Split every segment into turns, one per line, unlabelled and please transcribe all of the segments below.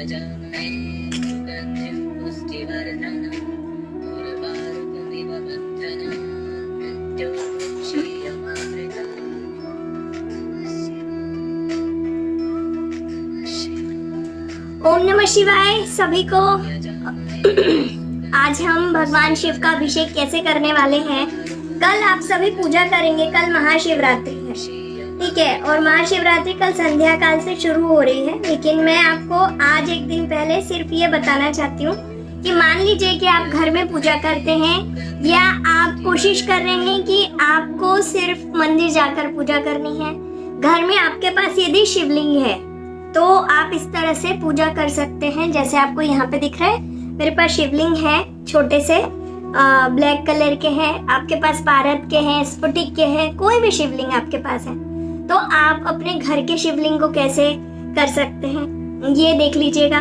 ओम नमः शिवाय सभी को। आज हम भगवान शिव का अभिषेक कैसे करने वाले हैं। कल आप सभी पूजा करेंगे, कल महाशिवरात्रि है, ठीक है। और महाशिवरात्रि कल संध्या काल से शुरू हो रही है, लेकिन मैं आपको आज एक दिन पहले सिर्फ ये बताना चाहती हूँ कि मान लीजिए कि आप घर में पूजा करते हैं या आप कोशिश कर रहे हैं कि आपको सिर्फ मंदिर जाकर पूजा करनी है। घर में आपके पास यदि शिवलिंग है तो आप इस तरह से पूजा कर सकते हैं, जैसे आपको यहाँ पे दिख रहा है। मेरे पास शिवलिंग है, छोटे से ब्लैक कलर के हैं, आपके पास पारद के हैं, स्फटिक के हैं, कोई भी शिवलिंग आपके पास है तो आप अपने घर के शिवलिंग को कैसे कर सकते हैं ये देख लीजिएगा।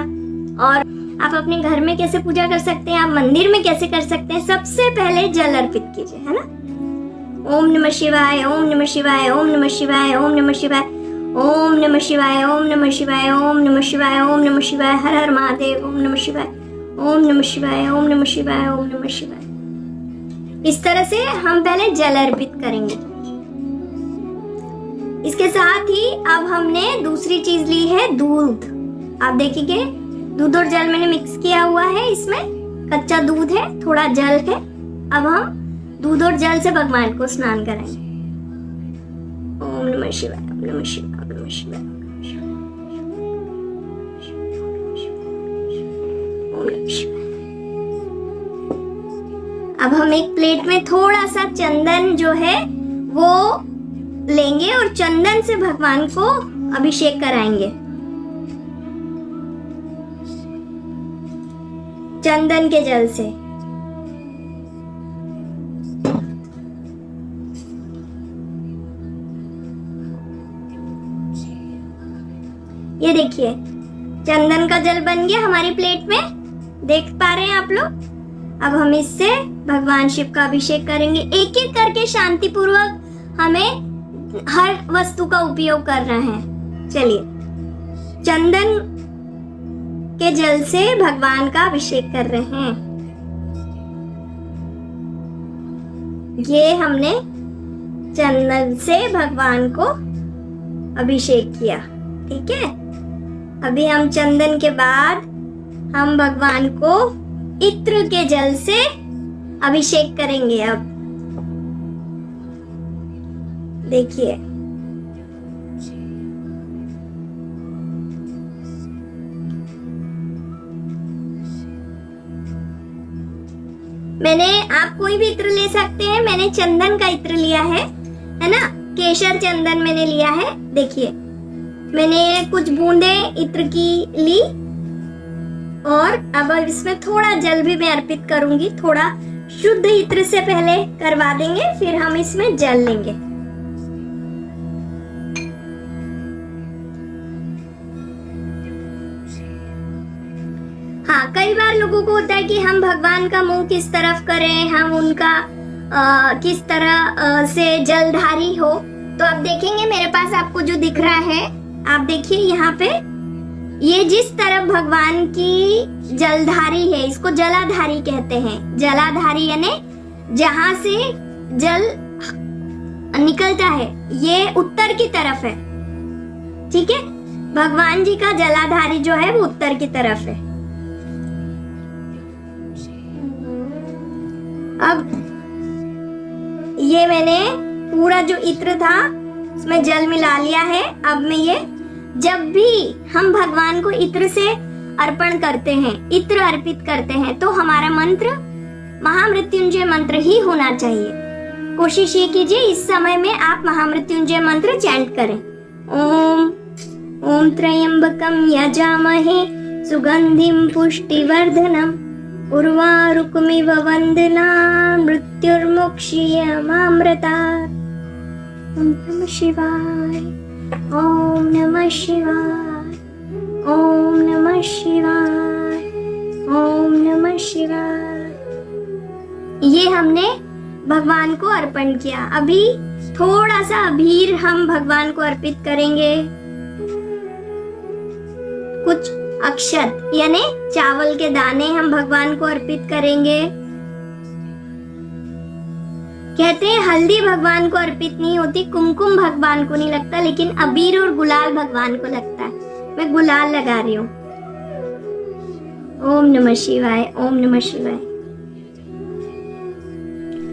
और आप अपने घर में कैसे पूजा कर सकते हैं, आप मंदिर में कैसे कर सकते हैं। सबसे पहले जल अर्पित कीजिए, है ना। ओम नमः शिवाय, ओम नमः शिवाय, ओम नमः शिवाय, ओम नमः शिवाय, ओम नमः शिवाय, ओम नमः शिवाय, ओम नमः शिवाय, ओम नमः शिवाय, हर हर महादेव, ओम नमः शिवाय, ओम नमः शिवाय, ओम नमः शिवाय, ओम नमः शिवाय। इस तरह से हम पहले जल अर्पित करेंगे। इसके साथ ही अब हमने दूसरी चीज ली है दूध। आप देखिए दूध और जल मैंने मिक्स किया हुआ है, इसमें कच्चा दूध है, थोड़ा जल है। अब हम दूध और जल से भगवान को स्नान कराएंगे। ओम नमः शिवाय, ओम नमः शिवाय, ओम नमः शिवाय, ओम नमः शिवाय। अब हम एक प्लेट में थोड़ा सा चंदन जो है वो लेंगे और चंदन से भगवान को अभिषेक कराएंगे। चंदन के जल से। ये देखिए चंदन का जल बन गया हमारी प्लेट में, देख पा रहे हैं आप लोग। अब हम इससे भगवान शिव का अभिषेक करेंगे। एक एक करके शांति पूर्वक हमें हर वस्तु का उपयोग करना है। चलिए चंदन के जल से भगवान का अभिषेक कर रहे हैं। ये हमने चंदन से भगवान को अभिषेक किया, ठीक है। अभी हम चंदन के बाद हम भगवान को इत्र के जल से अभिषेक करेंगे। अब देखिए मैंने, आप कोई भी इत्र ले सकते हैं, मैंने चंदन का इत्र लिया है ना, केसर चंदन मैंने लिया है। देखिए मैंने कुछ बूंदे इत्र की ली और अब इसमें थोड़ा जल भी मैं अर्पित करूंगी। थोड़ा शुद्ध इत्र से पहले करवा देंगे, फिर हम इसमें जल लेंगे। हाँ, कई बार लोगों को होता है कि हम भगवान का मुंह किस तरफ करें, हम उनका किस तरह से जलधारी हो। तो आप देखेंगे मेरे पास आपको जो दिख रहा है, आप देखिए यहाँ पे ये जिस तरफ भगवान की जलधारी है इसको जलाधारी कहते हैं। जलाधारी यानी जहां से जल निकलता है, ये उत्तर की तरफ है, ठीक है। भगवान जी का जलाधारी जो है वो उत्तर की तरफ है। अब ये मैंने पूरा जो इत्र था उसमें जल मिला लिया है। अब मैं ये, जब भी हम भगवान को इत्र से अर्पण करते हैं, इत्र अर्पित करते हैं, तो हमारा मंत्र महामृत्युंजय मंत्र ही होना चाहिए। कोशिश ये कीजिए इस समय में आप महामृत्युंजय मंत्र चैंट करें। ओम त्र्यंबकम यजामहे सुगंधिम पुष्टिवर्धनम उर्वारुकमिव वंदना मृत्युर्मुक्षीयमामृतात्। ओम नमः शिवाय, ओम नमः शिवाय, ओम नमः शिवाय, ओम नमः शिवाय। ये हमने भगवान को अर्पण किया। अभी थोड़ा सा अबीर हम भगवान को अर्पित करेंगे। कुछ अक्षत यानी चावल के दाने हम भगवान को अर्पित करेंगे। कहते हैं हल्दी भगवान को अर्पित नहीं होती, कुमकुम भगवान को नहीं लगता, लेकिन अबीर और गुलाल भगवान को लगता है। मैं गुलाल लगा रही हूँ। ओम नमः शिवाय, ओम नमः शिवाय।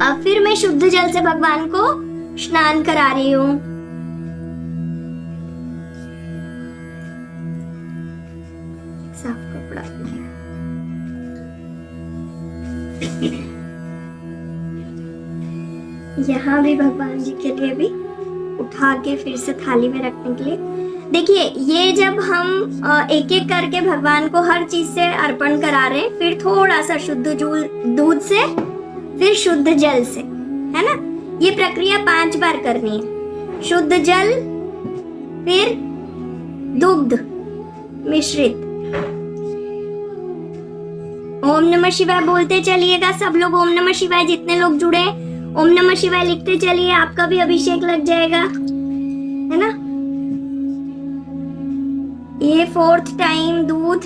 अब फिर मैं शुद्ध जल से भगवान को स्नान करा रही हूँ। साफ कपड़ा। यहाँ भी भगवान जी के लिए भी उठा के फिर से थाली में रखने के लिए। देखिए, ये जब हम एक एक करके भगवान को हर चीज से अर्पण करा रहे हैं, फिर थोड़ा सा शुद्ध दूध से, फिर शुद्ध जल से, है ना। ये प्रक्रिया 5 बार करनी है। शुद्ध जल, फिर दुग्ध मिश्रित। ओम नमः शिवाय बोलते चलिएगा सब लोग। ओम नमः शिवाय जितने लोग जुड़े, ओम नमः शिवाय लिखते चलिए, आपका भी अभिषेक लग जाएगा, है ना। ये 4th टाइम दूध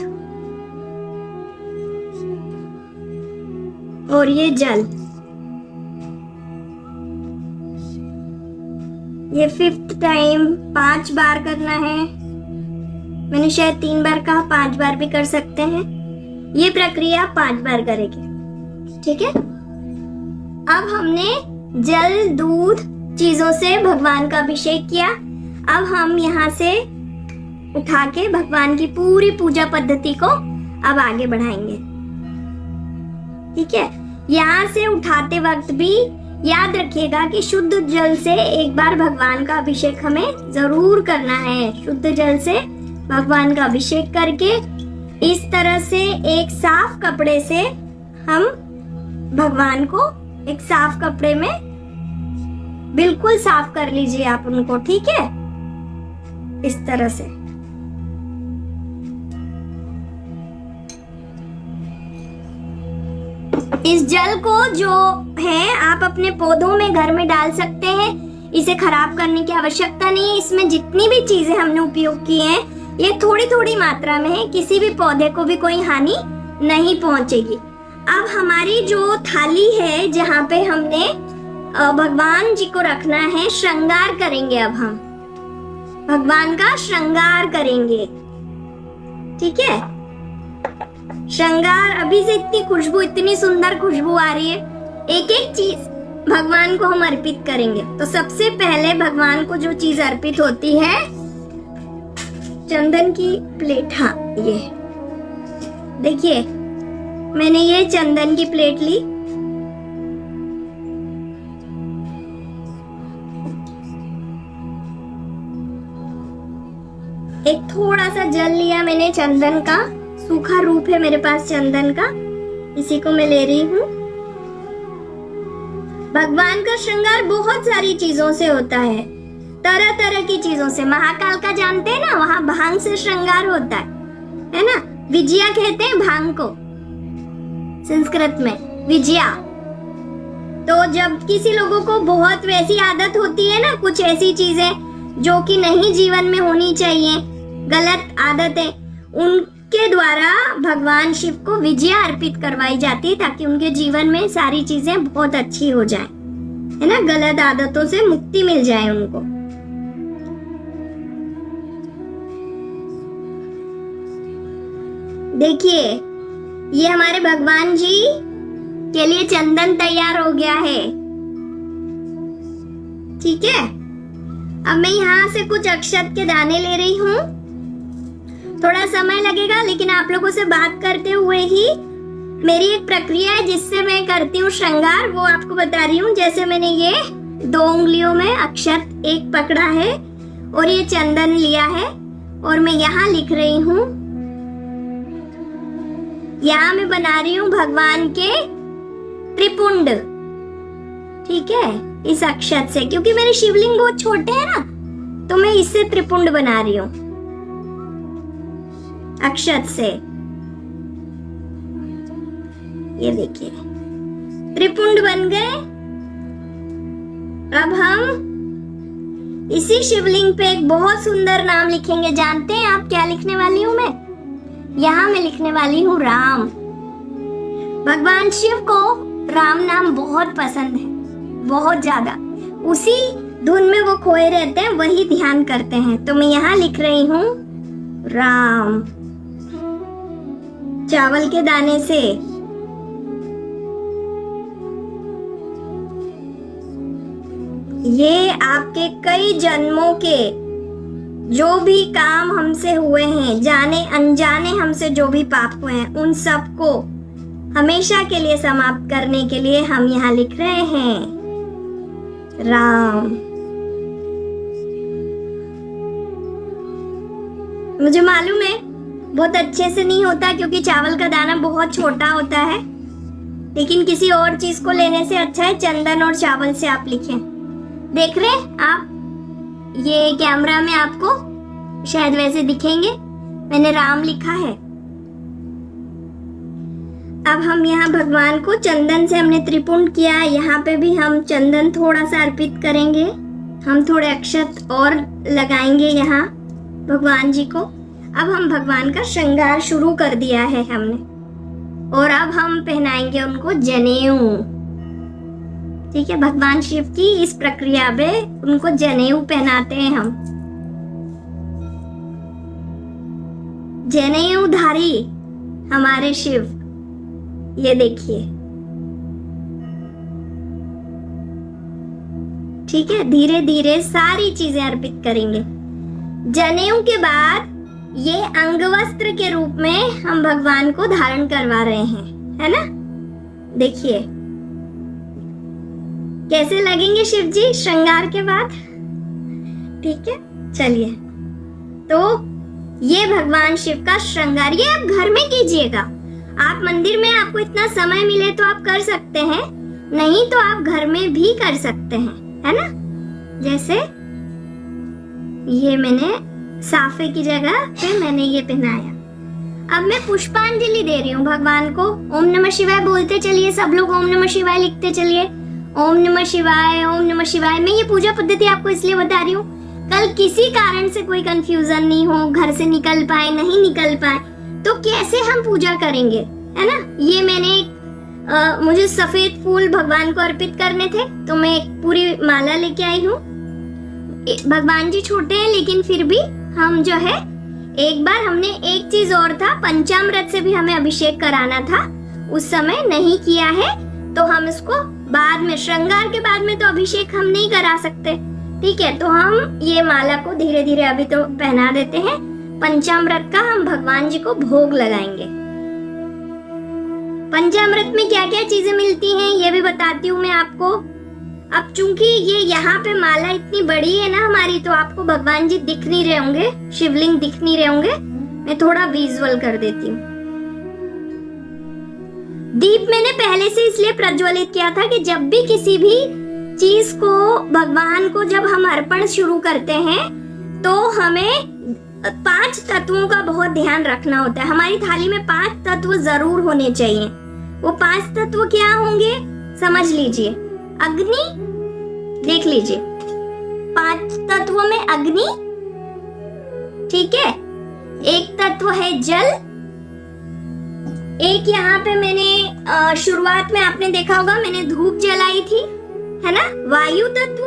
और ये जल, ये 5th टाइम 5 बार करना है। मैंने शायद 3 बार कहा, 5 बार भी कर सकते हैं। ये प्रक्रिया 5 बार करेंगे, ठीक है। अब हमने जल दूध चीजों से भगवान का अभिषेक किया। अब हम यहाँ से उठा के भगवान की पूरी पूजा पद्धति को अब आगे बढ़ाएंगे, ठीक है। यहाँ से उठाते वक्त भी याद रखिएगा कि शुद्ध जल से एक बार भगवान का अभिषेक हमें जरूर करना है। शुद्ध जल से भगवान का अभिषेक करके इस तरह से एक साफ कपड़े से हम भगवान को एक साफ कपड़े में बिल्कुल साफ कर लीजिए आप उनको, ठीक है। इस तरह से इस जल को जो है आप अपने पौधों में घर में डाल सकते हैं। इसे खराब करने की आवश्यकता नहीं है। इसमें जितनी भी चीजें हमने उपयोग की हैं, ये थोड़ी थोड़ी मात्रा में है, किसी भी पौधे को भी कोई हानि नहीं पहुंचेगी। अब हमारी जो थाली है जहाँ पे हमने भगवान जी को रखना है, श्रृंगार करेंगे। अब हम भगवान का श्रृंगार करेंगे, ठीक है। श्रृंगार, अभी से इतनी खुशबू, इतनी सुंदर खुशबू आ रही है। एक एक चीज भगवान को हम अर्पित करेंगे। तो सबसे पहले भगवान को जो चीज अर्पित होती है, चंदन की प्लेट। हाँ, ये देखिए, मैंने ये चंदन की प्लेट ली। एक थोड़ा सा जल लिया मैंने चंदन का, सूखा रूप है मेरे पास चंदन का, इसी को मैं ले रही हूँ। भगवान का श्रृंगार बहुत सारी चीजों से होता है, तरह तरह की चीजों से। महाकाल का जानते हैं ना, वहां भांग से श्रृंगार होता है ना। विजया कहते हैं भांग को, संस्कृत में विजया। तो जब किसी लोगों को बहुत वैसी आदत होती है ना, कुछ ऐसी चीजें जो कि नहीं जीवन में होनी चाहिए, गलत आदतें, उनके द्वारा भगवान शिव को विजया अर्पित करवाई जाती है, ताकि उनके जीवन में सारी चीजें बहुत अच्छी हो जाएं, है ना। गलत आदतों से मुक्ति मिल जाए उनको। देखिए, ये हमारे भगवान जी के लिए चंदन तैयार हो गया है, ठीक है। अब मैं यहाँ से कुछ अक्षत के दाने ले रही हूँ। थोड़ा समय लगेगा, लेकिन आप लोगों से बात करते हुए ही मेरी एक प्रक्रिया है जिससे मैं करती हूँ श्रृंगार, वो आपको बता रही हूँ। जैसे मैंने ये 2 उंगलियों में अक्षत एक पकड़ा है और ये चंदन लिया है, और मैं यहाँ लिख रही हूँ, यहाँ मैं बना रही हूँ भगवान के त्रिपुंड, ठीक है, इस अक्षत से। क्योंकि मेरे शिवलिंग बहुत छोटे हैं ना, तो मैं इससे त्रिपुंड बना रही हूँ अक्षत से। ये देखिए, त्रिपुंड बन गए। अब हम इसी शिवलिंग पे एक बहुत सुंदर नाम लिखेंगे। जानते हैं आप क्या लिखने वाली हूँ मैं? यहाँ मैं लिखने वाली हूँ राम। भगवान शिव को राम नाम बहुत पसंद है, बहुत ज्यादा। उसी धुन में वो खोए रहते हैं, वही ध्यान करते हैं। तो मैं यहाँ लिख रही हूँ राम। चावल के दाने से ये आपके कई जन्मों के जो भी काम हमसे हुए हैं, जाने अनजाने हमसे जो भी पाप हुए हैं, उन सब को हमेशा के लिए समाप्त करने के लिए हम यहाँ लिख रहे हैं राम। मुझे मालूम है बहुत अच्छे से नहीं होता क्योंकि चावल का दाना बहुत छोटा होता है, लेकिन किसी और चीज को लेने से अच्छा है चंदन और चावल से आप लिखें। देख रहे हैं आप, ये कैमरा में आपको शायद वैसे दिखेंगे, मैंने राम लिखा है। अब हम यहाँ भगवान को चंदन से हमने त्रिपुंड किया, यहाँ पे भी हम चंदन थोड़ा सा अर्पित करेंगे। हम थोड़े अक्षत और लगाएंगे यहाँ भगवान जी को। अब हम भगवान का श्रृंगार शुरू कर दिया है हमने, और अब हम पहनाएंगे उनको जनेऊ। ठीक है, भगवान शिव की इस प्रक्रिया में उनको जनेऊ पहनाते हैं हम। जनेऊधारी हमारे शिव, ये देखिए। ठीक है, धीरे धीरे सारी चीजें अर्पित करेंगे। जनेऊ के बाद ये अंगवस्त्र के रूप में हम भगवान को धारण करवा रहे हैं, है ना। देखिए कैसे लगेंगे शिव जी श्रृंगार के बाद। ठीक है, चलिए। तो ये भगवान शिव का श्रृंगार, ये आप घर में कीजिएगा। आप मंदिर में आपको इतना समय मिले तो आप कर सकते हैं, नहीं तो आप घर में भी कर सकते हैं, है ना। जैसे ये मैंने साफे की जगह पे मैंने ये पहनाया। अब मैं पुष्पांजलि दे रही हूँ भगवान को। ओम नमः शिवाय बोलते चलिए, सब लोग ओम नमः शिवाय लिखते चलिए। ओम नमः शिवाय, ओम नमः शिवाय। मैं ये पूजा पद्धति आपको इसलिए बता रही हूँ, कल किसी कारण से कोई कंफ्यूजन नहीं हो, घर से निकल पाए नहीं निकल पाए तो कैसे हम पूजा करेंगे, है ना। ये मैंने मुझे सफेद फूल भगवान को अर्पित करने थे, तो मैं एक पूरी माला लेके आई हूँ। भगवान जी छोटे हैं लेकिन फिर भी हम जो है, एक बार हमने एक चीज और था, पंचामृत से भी हमें अभिषेक कराना था, उस समय नहीं किया है, तो हम इसको बाद में, श्रृंगार के बाद में तो अभिषेक हम नहीं करा सकते। ठीक है, तो हम ये माला को धीरे धीरे अभी तो पहना देते हैं। पंचामृत का हम भगवान जी को भोग लगाएंगे। पंचामृत में क्या क्या चीजें मिलती हैं ये भी बताती हूँ मैं आपको। अब चूंकि ये यहाँ पे माला इतनी बड़ी है ना हमारी, तो आपको भगवान जी दिख नहीं रहे होंगे, शिवलिंग दिख नहीं रहे होंगे। मैं थोड़ा विजुअल कर देती हूँ। दीप मैंने पहले से इसलिए प्रज्वलित किया था कि जब भी किसी भी चीज को भगवान को जब हम अर्पण शुरू करते हैं तो हमें 5 तत्वों का बहुत ध्यान रखना होता है। हमारी थाली में 5 तत्व जरूर होने चाहिए। वो 5 तत्व क्या होंगे समझ लीजिए। अग्नि, देख लीजिए, 5 तत्वों में अग्नि, ठीक है। एक तत्व है जल, एक यहाँ पे मैंने शुरुआत में आपने देखा होगा मैंने धूप जलाई थी, है ना। वायु तत्व,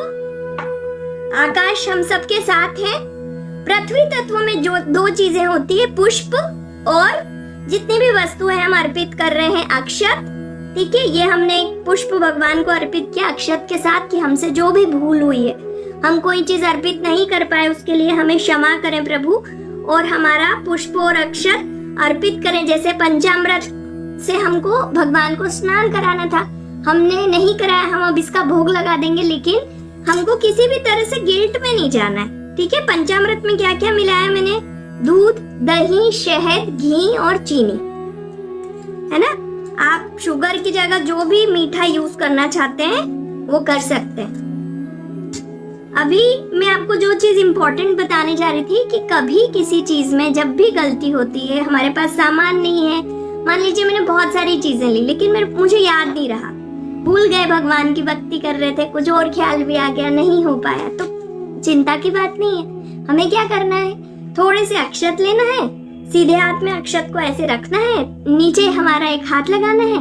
आकाश हम सबके साथ है। पृथ्वी तत्व में जो 2 चीजें होती है, पुष्प और जितनी भी वस्तुएं हम अर्पित कर रहे हैं अक्षत। ठीक है, ये हमने एक पुष्प भगवान को अर्पित किया अक्षत के साथ कि हमसे जो भी भूल हुई है, हम कोई चीज अर्पित नहीं कर पाए, उसके लिए हमें क्षमा करें प्रभु, और हमारा पुष्प और अक्षत अर्पित करें। जैसे पंचामृत से हमको भगवान को स्नान कराना था, हमने नहीं कराया, हम अब इसका भोग लगा देंगे, लेकिन हमको किसी भी तरह से गिल्ट में नहीं जाना है। ठीक है, पंचामृत में क्या क्या मिलाया मैंने, दूध, दही, शहद, घी और चीनी, है ना। आप शुगर की जगह जो भी मीठा यूज करना चाहते हैं वो कर सकते हैं। अभी मैं आपको जो चीज इम्पोर्टेंट बताने जा रही थी कि कभी किसी चीज में जब भी गलती होती है, हमारे पास सामान नहीं है, मान लीजिए मैंने बहुत सारी चीजें ली लेकिन मुझे याद नहीं रहा, भूल गए, भगवान की भक्ति कर रहे थे, कुछ और ख्याल भी आ गया, नहीं हो पाया, तो चिंता की बात नहीं है। हमें क्या करना है, थोड़े से अक्षत लेना है, सीधे हाथ में अक्षत को ऐसे रखना है, नीचे हमारा एक हाथ लगाना है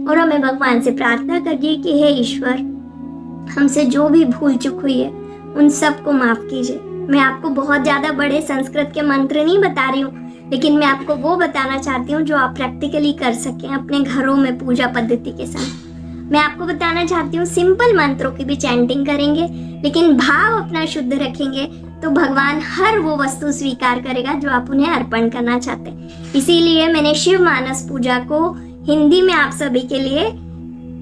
और हमें भगवान से प्रार्थना करिए कि हे ईश्वर, हमसे जो भी भूल चूक हुई है उन सब को माफ कीजिए। मैं आपको बहुत ज्यादा बड़े संस्कृत के मंत्र नहीं बता रही हूँ, लेकिन मैं आपको वो बताना चाहती हूँ जो आप प्रैक्टिकली कर सकें अपने घरों में पूजा पद्धति के साथ। मैं आपको बताना चाहती हूँ सिंपल मंत्रों की भी चैंटिंग करेंगे, लेकिन भाव अपना शुद्ध रखेंगे तो भगवान हर वो वस्तु स्वीकार करेगा जो आप उन्हें अर्पण करना चाहते हैं। इसीलिए मैंने शिव मानस पूजा को हिंदी में आप सभी के लिए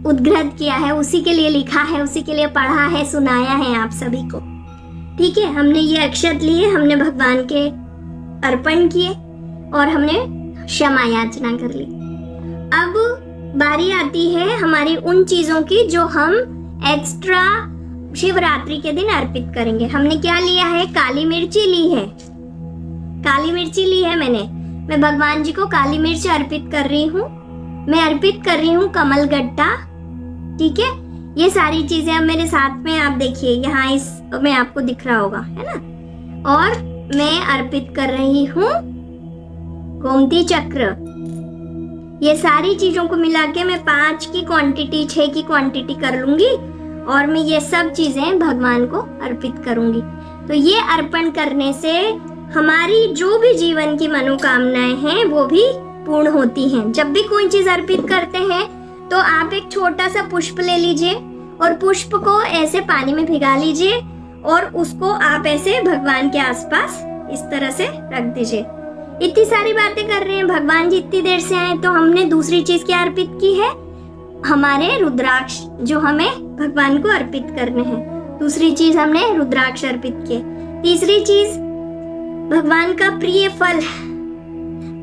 उद्घृत किया है, उसी के लिए लिखा है, उसी के लिए पढ़ा है, सुनाया है आप सभी को। ठीक है, हमने ये अक्षत लिए, हमने भगवान के अर्पण किए और हमने क्षमा याचना कर ली। अब बारी आती है हमारी उन चीजों की जो हम एक्स्ट्रा शिवरात्रि के दिन अर्पित करेंगे। हमने क्या लिया है? काली मिर्ची ली है, काली मिर्ची ली है मैं भगवान जी को काली मिर्च अर्पित कर रही हूँ। मैं अर्पित कर रही हूँ कमल गट्टा। ठीक है, ये सारी चीजें अब मेरे साथ में आप देखिए, यहाँ इस में आपको दिख रहा होगा, है ना। और मैं अर्पित कर रही हूँ गोमती चक्र। ये सारी चीजों को मिला के मैं 5 की क्वांटिटी 6 की क्वांटिटी कर लूंगी और मैं ये सब चीजें भगवान को अर्पित करूंगी। तो ये अर्पण करने से हमारी जो भी जीवन की मनोकामनाएं हैं वो भी पूर्ण होती हैं। जब भी कोई चीज अर्पित करते हैं तो आप एक छोटा सा पुष्प ले लीजिए और पुष्प को ऐसे पानी में भिगा लीजिए और उसको आप ऐसे भगवान के आसपास इस तरह से रख दीजिए। इतनी सारी बातें कर रहे हैं, भगवान जी इतनी देर से आए, तो हमने दूसरी चीज क्या अर्पित की है? हमारे रुद्राक्ष जो हमें भगवान को अर्पित करने हैं। दूसरी चीज हमने रुद्राक्ष अर्पित किए। तीसरी चीज भगवान का प्रिय फल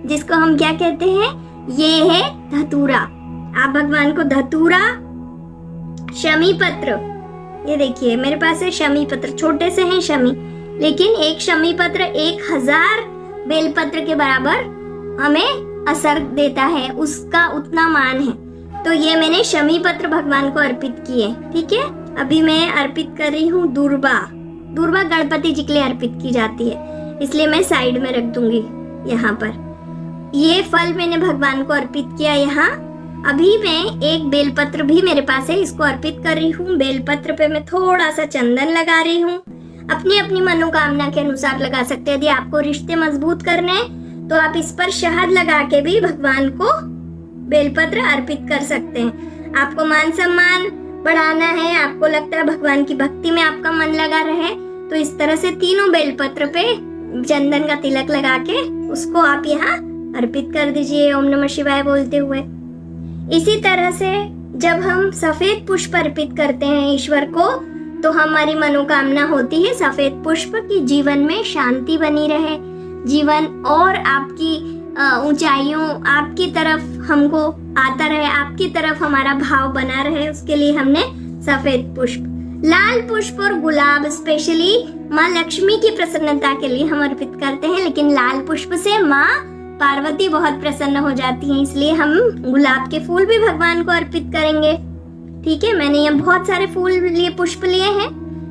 जिसको हम क्या कहते हैं, ये है धतूरा। आप भगवान को धतूरा, शमी पत्र, ये देखिए मेरे पास है शमी पत्र, छोटे से हैं शमी, लेकिन एक शमी पत्र 1000 बेलपत्र के बराबर हमें असर देता है, उसका उतना मान है। तो ये मैंने शमी पत्र भगवान को अर्पित किए। ठीक है, अभी मैं अर्पित कर रही हूँ दूर्वा। दूर्वा गणपति जी के लिए अर्पित की जाती है, इसलिए मैं साइड में रख दूंगी यहाँ पर। ये फल मैंने भगवान को अर्पित किया यहाँ। अभी मैं एक बेलपत्र भी मेरे पास है, इसको अर्पित कर रही हूँ। बेलपत्र पे मैं थोड़ा सा चंदन लगा रही हूँ, अपनी अपनी मनोकामना के अनुसार लगा सकते हैं। यदि आपको रिश्ते मजबूत करने हैं तो आप इस पर शहद लगा के भी भगवान को बेलपत्र अर्पित कर सकते हैं। आपको मान सम्मान बढ़ाना है, आपको लगता है भगवान की भक्ति में आपका मन लगा रहे, तो इस तरह से तीनों बेलपत्र पे चंदन का तिलक लगा के उसको आप यहाँ अर्पित कर दीजिए ओम नमः शिवाय बोलते हुए। इसी तरह से जब हम सफेद पुष्प अर्पित करते हैं ईश्वर को, तो हमारी मनोकामना होती है सफेद पुष्प की जीवन में शांति बनी रहे, जीवन और आपकी ऊंचाइयों आपकी तरफ हमको आता रहे, आपकी तरफ हमारा भाव बना रहे, उसके लिए हमने सफेद पुष्प, लाल पुष्प और गुलाब स्पेशली माँ लक्ष्मी की प्रसन्नता के लिए हम अर्पित करते हैं। लेकिन लाल पुष्प से माँ पार्वती बहुत प्रसन्न हो जाती हैं, इसलिए हम गुलाब के फूल भी भगवान को अर्पित करेंगे। ठीक है, मैंने यहाँ बहुत सारे फूल लिए, पुष्प लिए हैं।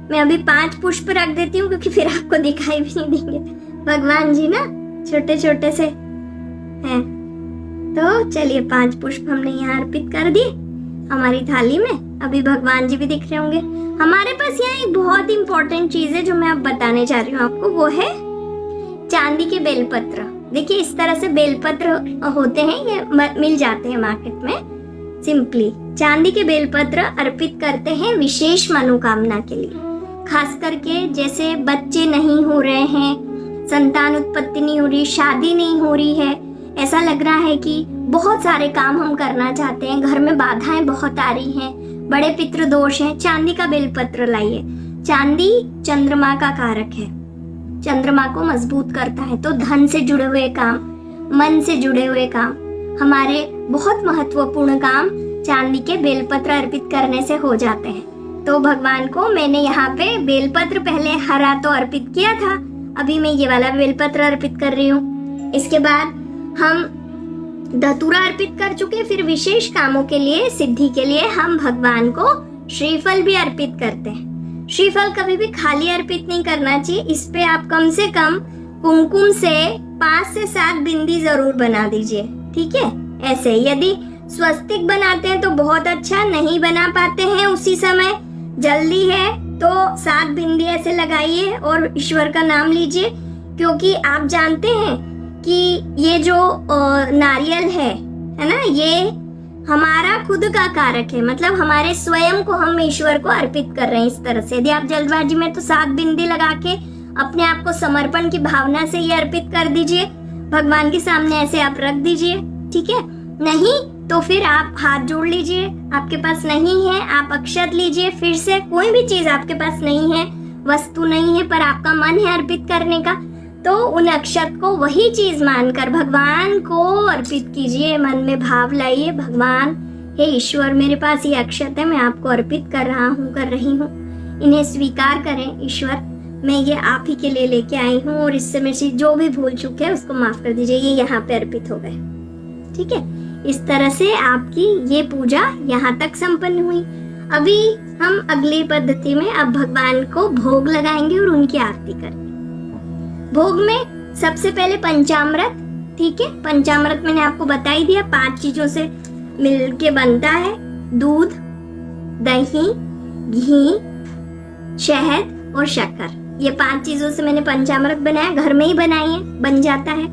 मैं अभी 5 पुष्प रख देती हूँ क्योंकि फिर आपको दिखाई भी नहीं देंगे। भगवान जी ना छोटे छोटे से हैं, तो चलिए 5 पुष्प हमने यहाँ अर्पित कर दिए हमारी थाली में। अभी भगवान जी भी दिख रहे होंगे। हमारे पास यहाँ एक बहुत इंपॉर्टेंट चीज है जो मैं अब बताने जा रही हूँ आपको, वो है चांदी के बेलपत्र। देखिए इस तरह से बेलपत्र होते हैं, ये मिल जाते हैं मार्केट में। सिंपली चांदी के बेलपत्र अर्पित करते हैं विशेष मनोकामना के लिए, खास करके जैसे बच्चे नहीं हो रहे हैं, संतान उत्पत्ति नहीं हो रही, शादी नहीं हो रही है, ऐसा लग रहा है कि बहुत सारे काम हम करना चाहते हैं, घर में बाधाएं बहुत आ रही हैं, बड़े पितृ दोष हैं, चांदी का बेलपत्र लाइए। चांदी चंद्रमा का कारक है, चंद्रमा को मजबूत करता है, तो धन से जुड़े हुए काम, मन से जुड़े हुए काम, हमारे बहुत महत्वपूर्ण काम चांदी के बेलपत्र अर्पित करने से हो जाते हैं। तो भगवान को मैंने यहाँ पे बेलपत्र पहले हरा तो अर्पित किया था, अभी मैं ये वाला बेलपत्र अर्पित कर रही हूँ। इसके बाद हम धतूरा अर्पित कर चुके, फिर विशेष कामों के लिए, सिद्धि के लिए हम भगवान को श्रीफल भी अर्पित करते हैं। श्रीफल कभी भी खाली अर्पित नहीं करना चाहिए, इस पे आप कम से कम कुमकुम से 5 से 7 बिंदी जरूर बना दीजिए। ठीक है, ऐसे यदि स्वस्तिक बनाते हैं तो बहुत अच्छा, नहीं बना पाते हैं उसी समय, जल्दी है तो 7 बिंदी ऐसे लगाइए और ईश्वर का नाम लीजिए। क्योंकि आप जानते हैं कि ये जो नारियल है ना, ये हमारा खुद का कारक है, मतलब हमारे स्वयं को हम ईश्वर को अर्पित कर रहे हैं। इस तरह से यदि आप जल्दबाजी में तो 7 बिंदी लगा के अपने आप को समर्पण की भावना से ये अर्पित कर दीजिए, भगवान के सामने ऐसे आप रख दीजिए। ठीक है, नहीं तो फिर आप हाथ जोड़ लीजिए, आपके पास नहीं है आप अक्षत लीजिए। फिर से कोई भी चीज आपके पास नहीं है, वस्तु नहीं है, पर आपका मन है अर्पित करने का, तो उन अक्षत को वही चीज मानकर भगवान को अर्पित कीजिए। मन में भाव लाइए, भगवान हे ईश्वर, मेरे पास ये अक्षत है, मैं आपको अर्पित कर रहा हूँ, कर रही हूँ, इन्हें स्वीकार करें ईश्वर, मैं ये आप ही के लिए लेके आई हूँ और इससे मेरे जो भी भूल चुके हैं उसको माफ कर दीजिए। ये यहाँ पे अर्पित हो गए। ठीक है, इस तरह से आपकी ये पूजा यहाँ तक संपन्न हुई। अभी हम अगली पद्धति में अब भगवान को भोग लगाएंगे और उनकी आरती करेंगे। भोग में सबसे पहले पंचामृत। ठीक है, पंचामृत मैंने आपको बता ही दिया, 5 चीजों से मिलके बनता है, दूध, दही, घी, शहद और शक्कर। ये 5 चीजों से मैंने पंचामृत बनाया, घर में ही बनाई है, बन जाता है।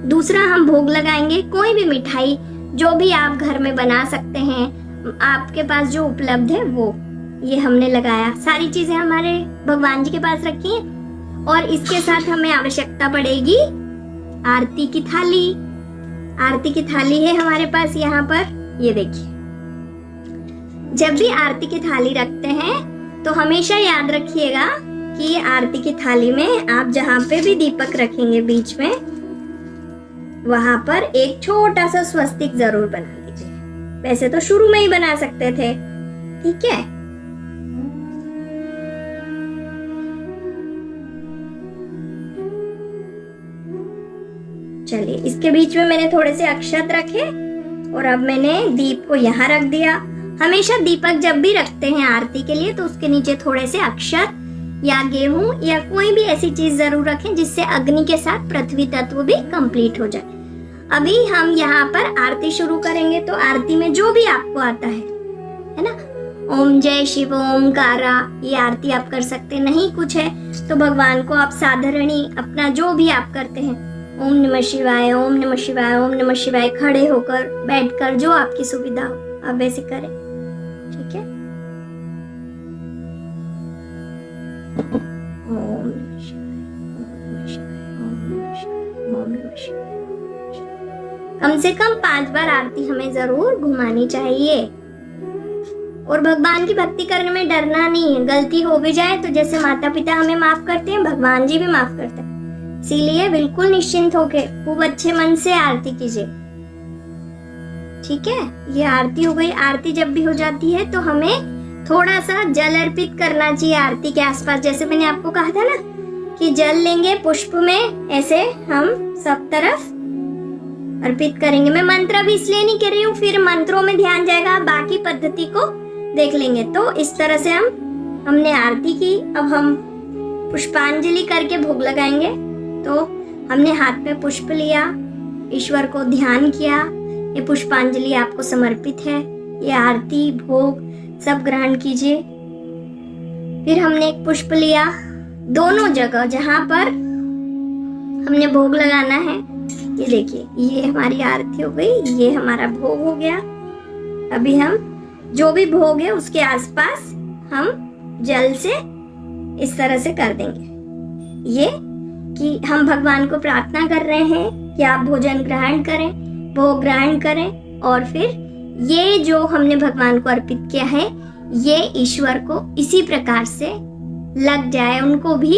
दूसरा हम भोग लगाएंगे कोई भी मिठाई जो भी आप घर में बना सकते हैं, आपके पास जो उपलब्ध है वो, ये हमने लगाया। सारी चीजें हमारे भगवान जी के पास रखी हैं और इसके साथ हमें आवश्यकता पड़ेगी आरती की थाली। आरती की थाली है हमारे पास यहाँ पर, ये देखिए। जब भी आरती की थाली रखते हैं तो हमेशा याद रखिएगा कि आरती की थाली में आप जहाँ पे भी दीपक रखेंगे बीच में, वहां पर एक छोटा सा स्वस्तिक जरूर बना दीजिए। वैसे तो शुरू में ही बना सकते थे। ठीक है, चलिए, इसके बीच में मैंने थोड़े से अक्षत रखे और अब मैंने दीप को यहाँ रख दिया। हमेशा दीपक जब भी रखते हैं आरती के लिए तो उसके नीचे थोड़े से अक्षत या गेहूं या कोई भी ऐसी चीज जरूर रखें जिससे अग्नि के साथ पृथ्वी तत्व भी कंप्लीट हो जाए। अभी हम यहाँ पर आरती शुरू करेंगे, तो आरती में जो भी आपको आता है ना, ओम जय शिव ओमकारा, ये आरती आप कर सकते। नहीं कुछ है तो भगवान को आप साधारणी अपना जो भी आप करते हैं, ओम नमः शिवाय, ओम नमः शिवाय, ओम नमः शिवाय, खड़े होकर, बैठकर, जो आपकी सुविधा हो आप वैसे करें। ठीक है, ओम नमः शिवाय, ओम नमः शिवाय, ओम नमः शिवाय, ओम नमः शिवाय। कम से कम 5 बार आरती हमें जरूर घुमानी चाहिए। और भगवान की भक्ति करने में डरना नहीं है। गलती हो भी जाए तो जैसे माता पिता हमें माफ करते हैं, भगवान जी भी माफ करते हैं। इसीलिए बिल्कुल निश्चिंत होके खूब अच्छे मन से आरती कीजिए। ठीक है, ये आरती हो गई। आरती जब भी हो जाती है तो हमें थोड़ा सा जल अर्पित करना चाहिए आरती के आसपास। जैसे मैंने आपको कहा था ना कि जल लेंगे पुष्प में, ऐसे हम सब तरफ अर्पित करेंगे। मैं मंत्र भी इसलिए नहीं कर रही हूँ, फिर मंत्रों में ध्यान जाएगा, बाकी पद्धति को देख लेंगे। तो इस तरह से हमने आरती की। अब हम पुष्पांजलि करके भोग लगाएंगे। तो हमने हाथ में पुष्प लिया, ईश्वर को ध्यान किया, ये पुष्पांजलि आपको समर्पित है, ये आरती भोग सब ग्रहण कीजिए। फिर हमने एक पुष्प लिया, दोनों जगह जहां पर हमने भोग लगाना है, ये देखिए, ये हमारी आरती हो गई, ये हमारा भोग हो गया। अभी हम जो भी भोग है उसके आसपास हम जल से इस तरह से कर देंगे, ये कि हम भगवान को प्रार्थना कर रहे हैं कि आप भोजन ग्रहण करें, भोग ग्रहण करें, और फिर ये जो हमने भगवान को अर्पित किया है ये ईश्वर को इसी प्रकार से लग जाए, उनको भी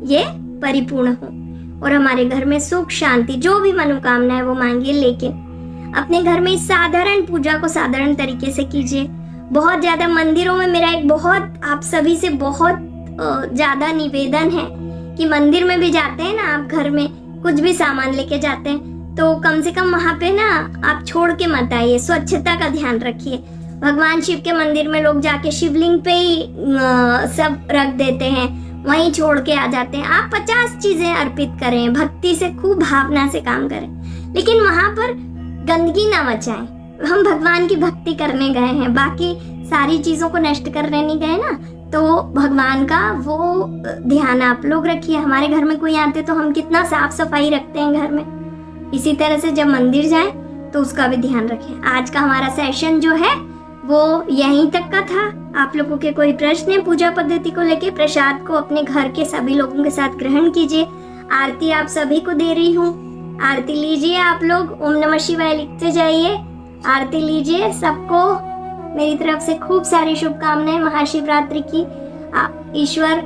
ये परिपूर्ण हो और हमारे घर में सुख शांति जो भी मनोकामना है वो मांगिए। लेकिन अपने घर में साधारण पूजा को साधारण तरीके से कीजिए। बहुत ज्यादा मंदिरों में मेरा एक बहुत आप सभी से बहुत ज्यादा निवेदन है कि मंदिर में भी जाते हैं ना आप, घर में कुछ भी सामान लेके जाते हैं तो कम से कम वहां पे ना आप छोड़ के मत आइए, स्वच्छता का ध्यान रखिए। भगवान शिव के मंदिर में लोग जाके शिवलिंग पे ही सब रख देते हैं, वहीं छोड़ के आ जाते हैं। आप 50 चीजें अर्पित करें, भक्ति से खूब भावना से काम करें, लेकिन वहां पर गंदगी ना मचाएं। हम भगवान की भक्ति करने गए हैं, बाकी सारी चीजों को नष्ट करने नहीं गए ना। तो भगवान का वो ध्यान आप लोग रखिए। हमारे घर में कोई आते तो हम कितना साफ सफाई रखते हैं घर में, इसी तरह से जब मंदिर जाए तो उसका भी ध्यान रखें। आज का हमारा सेशन जो है वो यहीं तक का था। आप लोगों के कोई प्रश्न है पूजा पद्धति को लेके? प्रसाद को अपने घर के सभी लोगों के साथ ग्रहण कीजिए। आरती आप सभी को दे रही हूँ, आरती लीजिए। आप लोग ओम नमः शिवाय लिखते जाइए, आरती लीजिए। सबको मेरी तरफ से खूब सारी शुभकामनाएं महाशिवरात्रि की। ईश्वर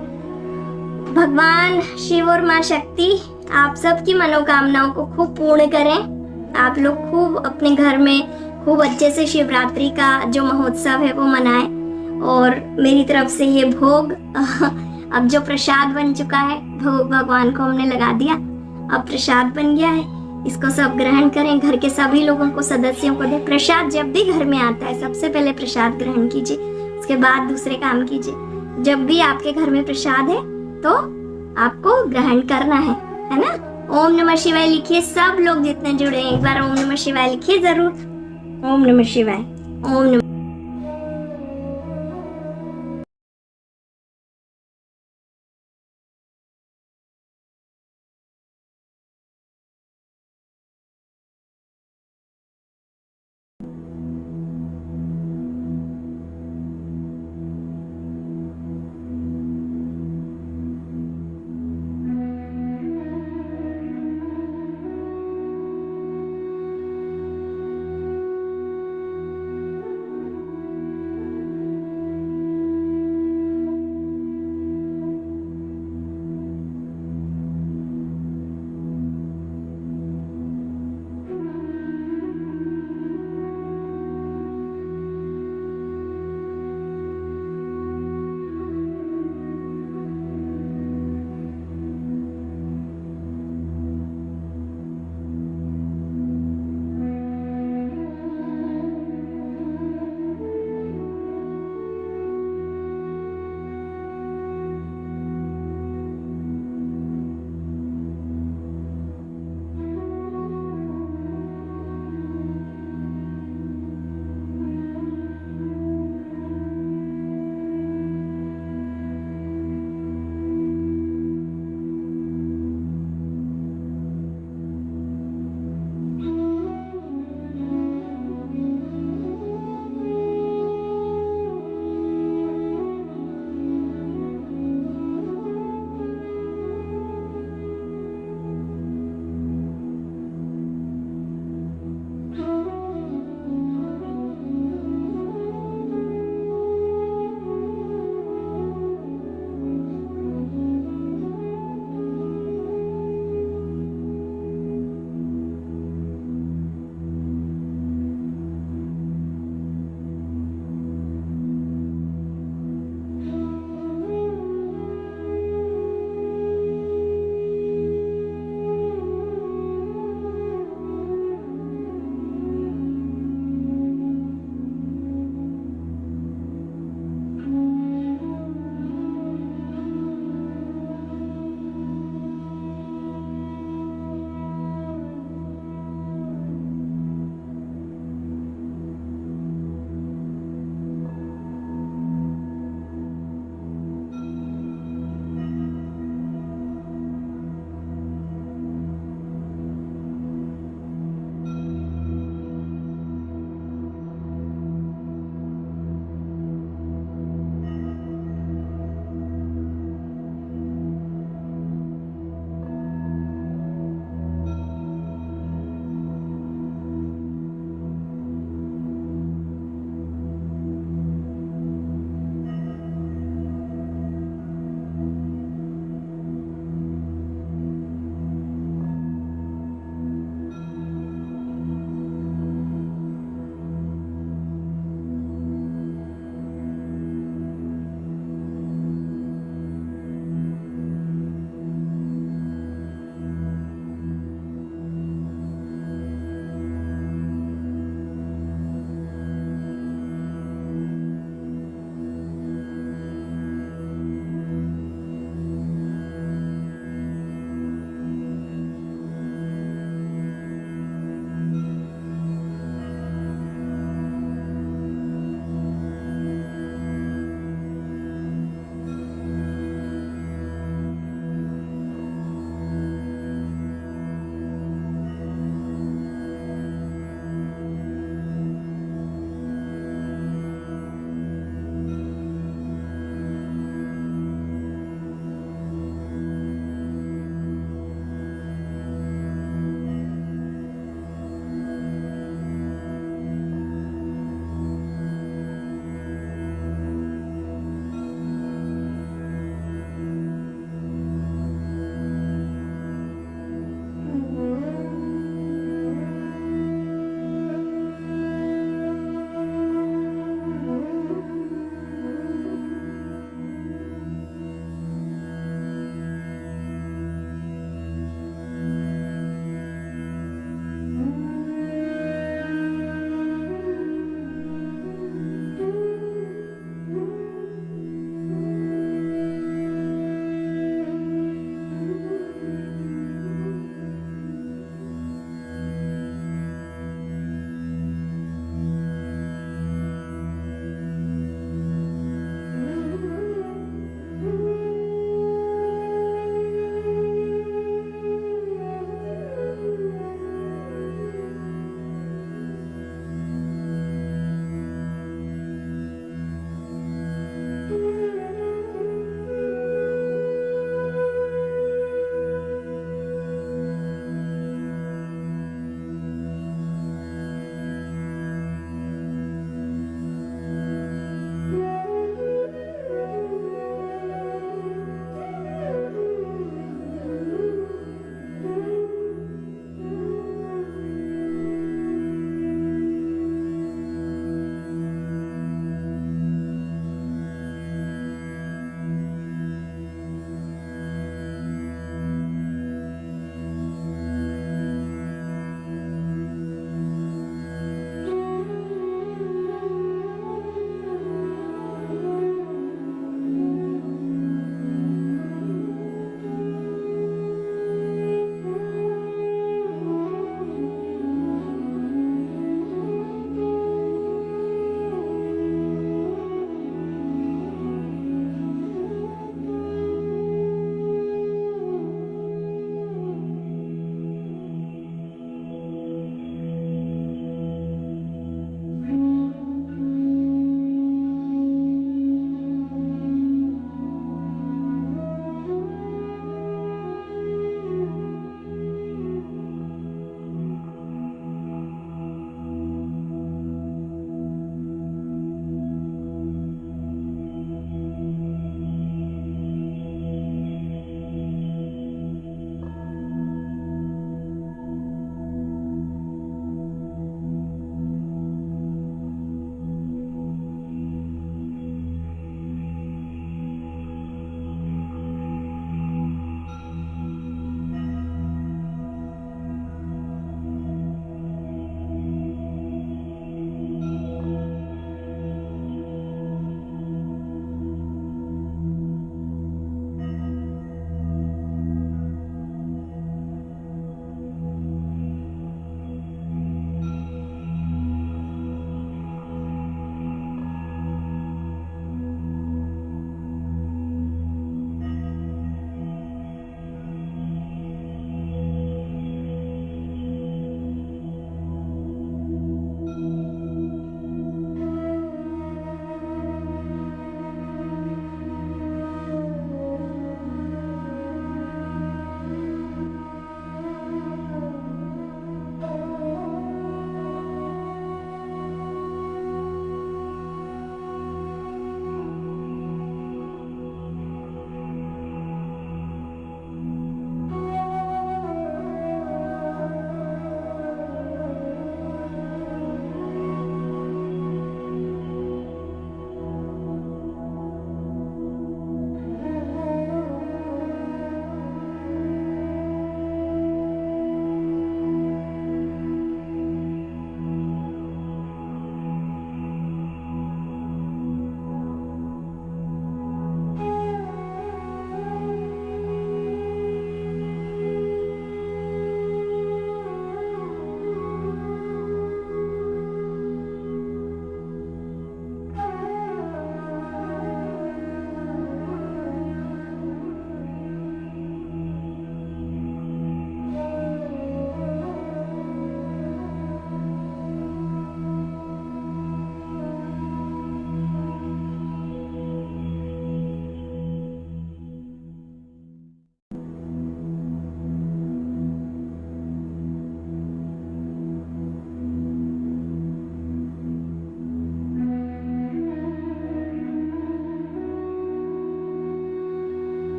भगवान शिव और माँ शक्ति आप सबकी मनोकामनाओं को खूब पूर्ण करें। आप लोग खूब अपने घर में खूब अच्छे से शिवरात्रि का जो महोत्सव है वो मनाएं। और मेरी तरफ से ये भोग अब जो प्रसाद बन चुका है, भोग भगवान को हमने लगा दिया, अब प्रसाद बन गया है, इसको सब ग्रहण करें। घर के सभी लोगों को, सदस्यों को दें। प्रसाद जब भी घर में आता है सबसे पहले प्रसाद ग्रहण कीजिए, उसके बाद दूसरे काम कीजिए। जब भी आपके घर में प्रसाद है तो आपको ग्रहण करना है ना। ओम नमः शिवाय लिखिए, सब लोग जितने जुड़े हैं एक बार ओम नमः शिवाय लिखिए जरूर। ओम नमः शिवाय, ओम नमः।